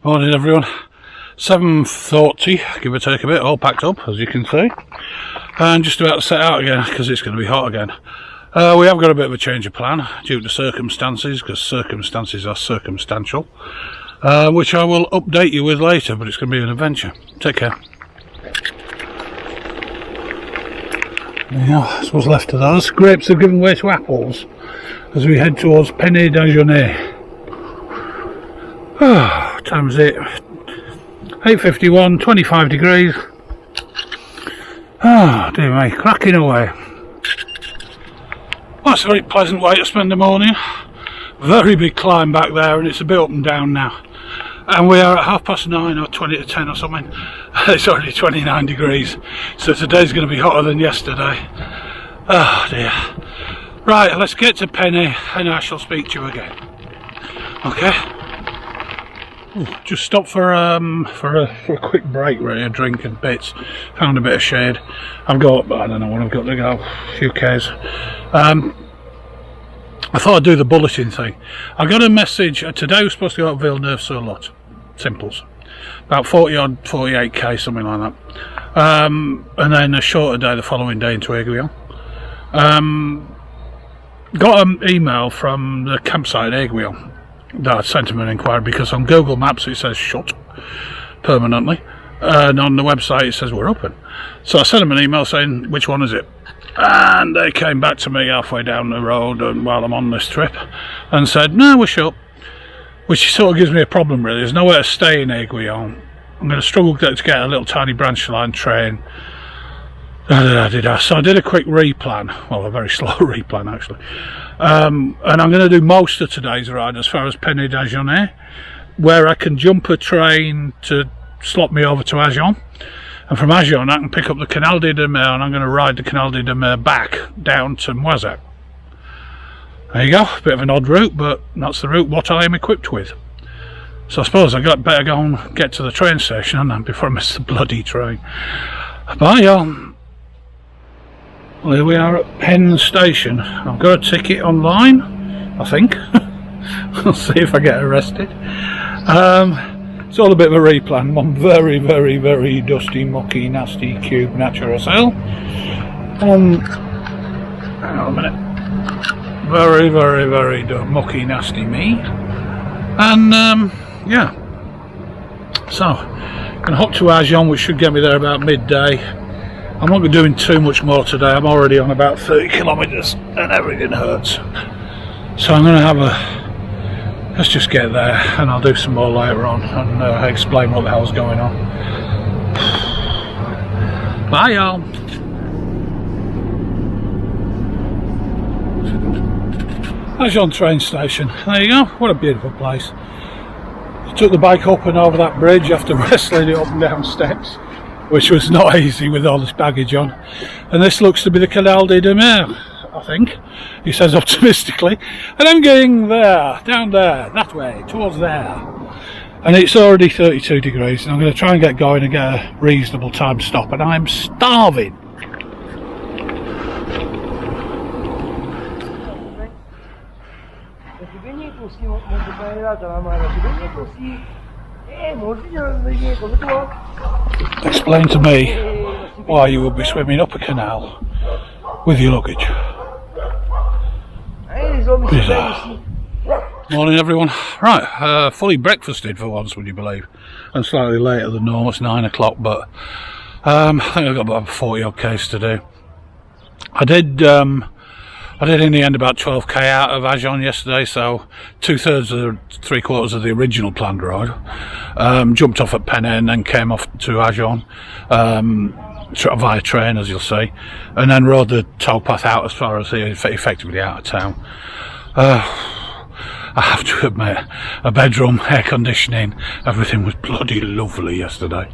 Morning everyone. 7:40, give or take a bit, all packed up as you can see, and just about to set out again because it's going to be hot again. We have got a bit of a change of plan due to circumstances, because circumstances are circumstantial, which I will update you with later, but it's going to be an adventure. Take care. Yeah, that's what's left of those. Grapes have given way to apples as we head towards Penny d'Agenais. Time's it 8:51, 25 degrees. Dear me, cracking away. Well, that's a very pleasant way to spend the morning. Very big climb back there, and it's a bit up and down now. And we are at 9:30 or 20 to 10 or something. It's already 29 degrees, so today's going to be hotter than yesterday. Oh dear. Right, let's get to Penny and I shall speak to you again. Okay? Just stopped for a quick break, really, a drink and bits. Found a bit of shade. I've got, I don't know when I've got to go, a few Ks. I thought I'd do the bulletin thing. I got a message, today we're supposed to go up Villeneuve-sur-Lot, Simples. About 40 odd, 48k, something like that. And then a shorter day the following day into Aiguillon. Got an email from the campsite at Aiguillon that I sent him an inquiry, because on Google Maps it says shut permanently, and on the website it says we're open. So I sent him an email saying which one is it, and they came back to me halfway down the road and while I'm on this trip and said no, we're shut, which sort of gives me a problem really. There's nowhere to stay in Aiguillon. I'm going to struggle to get a little tiny branch line train. So I did a quick replan, well a very slow replan actually, and I'm going to do most of today's ride as far as Penny d'Agenais, where I can jump a train to slot me over to Aiguillon, and from Aiguillon I can pick up the Canal de Deux Mers, and I'm going to ride the Canal de Deux Mers back down to Moissac. There you go, a bit of an odd route, but that's the route what I am equipped with. So I suppose I better go and get to the train station and then before I miss the bloody train. Bye y'all. Well, here we are at Penn Station. I've got a ticket online, I think. I'll see if I get arrested. It's all a bit of a replan. One very, very, very dusty, mucky, nasty cube natural cell. Hang on a minute. Very, very, very mucky, nasty me. And yeah. So, gonna hop to Aiguillon, which should get me there about midday. I'm not doing too much more today. I'm already on about 30 kilometres and everything hurts. So I'm going to have let's just get there and I'll do some more later on and explain what the hell's going on. Bye y'all. Aiguillon train station. There you go. What a beautiful place. I took the bike up and over that bridge after wrestling it up and down steps, which was not easy with all this baggage on. And this looks to be the Canal de Deux Mers, I think, he says optimistically. And I'm going there, down there, that way, towards there. And it's already 32 degrees, and I'm going to try and get going and get a reasonable time stop, and I'm starving. Explain to me why you would be swimming up a canal with your luggage. Bizarre. Morning everyone. Right, fully breakfasted for once, would you believe, and slightly later than normal. It's 9 o'clock, but I think I've got about 40 odd Ks to do. I did in the end about 12k out of Aiguillon yesterday, so 2/3 or 3/4 of the original planned ride. Jumped off at Penn and then came off to Aiguillon via train, as you'll see, and then rode the towpath out as far as effectively out of town. I have to admit, a bedroom, air conditioning, everything was bloody lovely yesterday.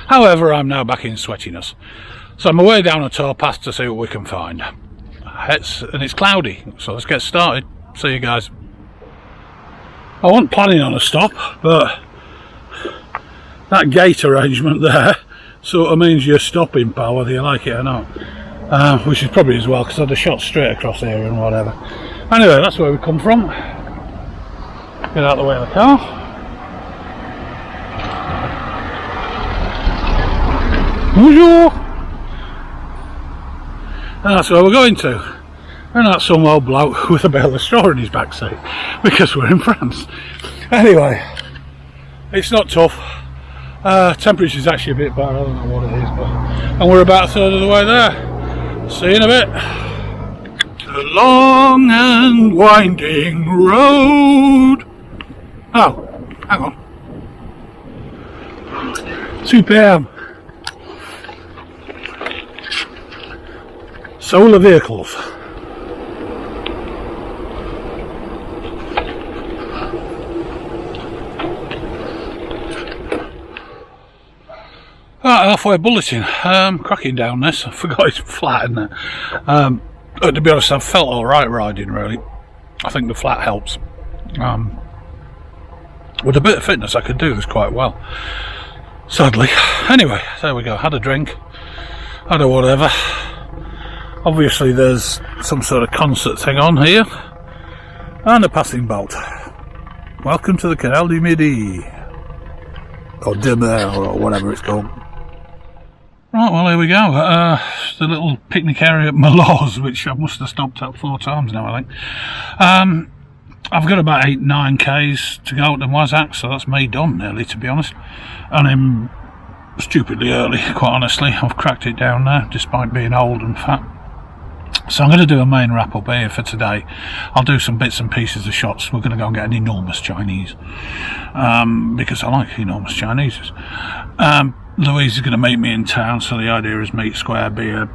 However, I'm now back in sweatiness, so I'm away down a towpath to see what we can find. It's cloudy, so let's get started. See you guys. I wasn't planning on a stop, but that gate arrangement there sort of means you're stopping, pal, whether you like it or not. Which is probably as well, because I'd have shot straight across here and whatever. Anyway, that's where we come from. Get out of the way of the car. Bonjour! And that's where we're going to. And that's some old bloke with a bale of straw in his backseat, because we're in France. Anyway, it's not tough. Temperature's actually a bit better, I don't know what it is, but... And we're about a third of the way there. See you in a bit. The long and winding road. Oh, hang on. Superb. Solar vehicles. Right, halfway bulletin. Cracking down this. I forgot it's flat, isn't it? To be honest, I've felt alright riding, really. I think the flat helps. With a bit of fitness, I could do this quite well. Sadly. Anyway, there we go. Had a drink. Had a whatever. Obviously, there's some sort of concert thing on here. And a passing boat. Welcome to the Canal du Midi. Or Deux Mers, or whatever it's called. Right, well, here we go. The little picnic area at Malaw's, which I must have stopped at 4 times now, I think. I've got about 8-9 k's to go to Wazak, so that's me done nearly, to be honest. And I'm stupidly early, quite honestly. I've cracked it down there, despite being old and fat. So I'm going to do a main wrap up here for today. I'll do some bits and pieces of shots. We're going to go and get an enormous Chinese, because I like enormous Chineses. Louise is going to meet me in town, so the idea is meet square, be a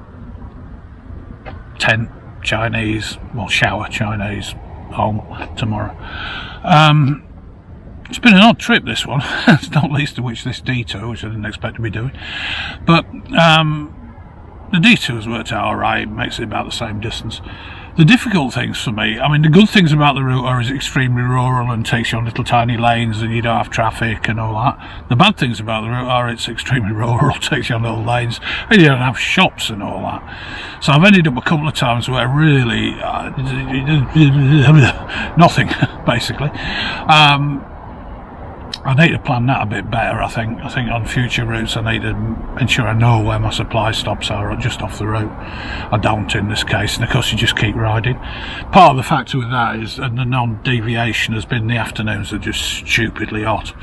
tent Chinese, well, shower Chinese home tomorrow. It's been an odd trip, this one, not least of which this detour, which I didn't expect to be doing. But the detour's worked out alright, makes it about the same distance. The difficult things for me, I mean, the good things about the route are it's extremely rural and takes you on little tiny lanes and you don't have traffic and all that. The bad things about the route are it's extremely rural, takes you on little lanes, and you don't have shops and all that. So I've ended up a couple of times where really nothing, basically. I need to plan that a bit better, I think. I think on future routes I need to ensure I know where my supply stops are just off the route. I don't in this case, and of course you just keep riding. Part of the factor with that is, and the non-deviation has been the afternoons are just stupidly hot.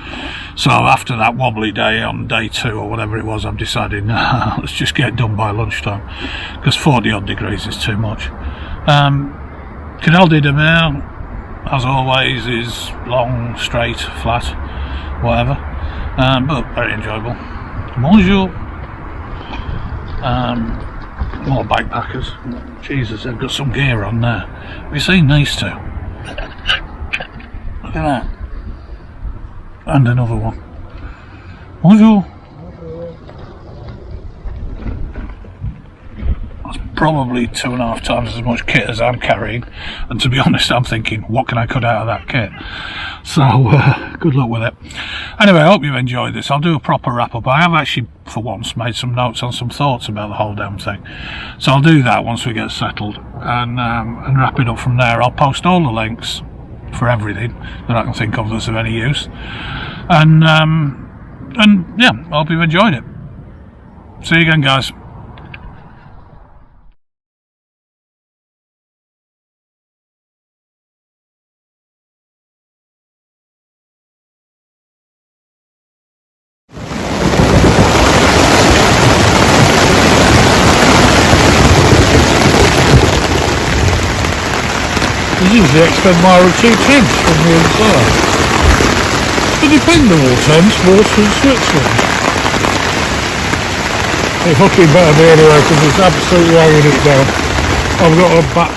So after that wobbly day on day 2 or whatever it was, I've decided, nah, let's just get done by lunchtime, because 40 odd degrees is too much. Canal Deux Mers, as always, is long, straight, flat, whatever, but very enjoyable. Bonjour. More backpackers. Jesus, they've got some gear on there. Have you seen these two? Look at that. And another one. Bonjour. That's probably 2.5 times as much kit as I'm carrying, and to be honest, I'm thinking, what can I cut out of that kit? So, good luck with it. Anyway, I hope you've enjoyed this. I'll do a proper wrap-up. I have actually, for once, made some notes on some thoughts about the whole damn thing. So I'll do that once we get settled, and wrap it up from there. I'll post all the links for everything that I can think of that's of any use. And yeah, I hope you've enjoyed it. See you again, guys. Usually expend my routine Thames from the inside. The dependable Thames goes from Switzerland. It fucking better be anyway, because it's absolutely hanging it down. I've got a back